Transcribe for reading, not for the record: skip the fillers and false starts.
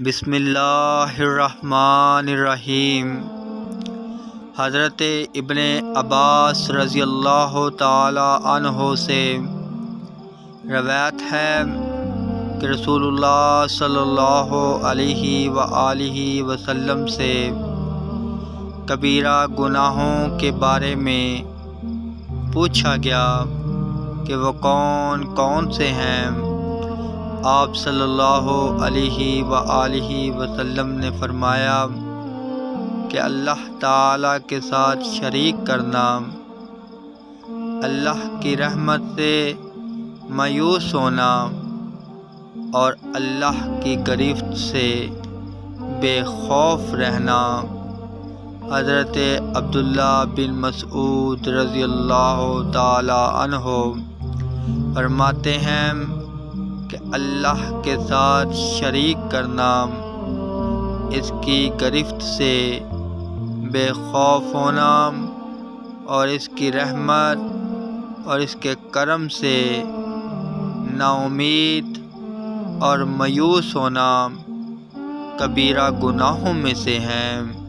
بسم اللہ الرحمن الرحیم۔ حضرت ابن عباس رضی اللہ تعالی عنہ سے روایت ہے کہ رسول اللہ صلی اللہ علیہ وآلہ وسلم سے کبیرہ گناہوں کے بارے میں پوچھا گیا کہ وہ کون کون سے ہیں۔ آپ صلی اللہ علیہ وآلہ وسلم نے فرمایا کہ اللہ تعالیٰ کے ساتھ شریک کرنا، اللہ کی رحمت سے مایوس ہونا اور اللہ کی گرفت سے بے خوف رہنا۔ حضرت عبداللہ بن مسعود رضی اللہ تعالی عنہ فرماتے ہیں کہ اللہ کے ساتھ شریک کرنا، اس کی گرفت سے بے خوف ہونا اور اس کی رحمت اور اس کے کرم سے نا امید اور مایوس ہونا کبیرہ گناہوں میں سے ہیں۔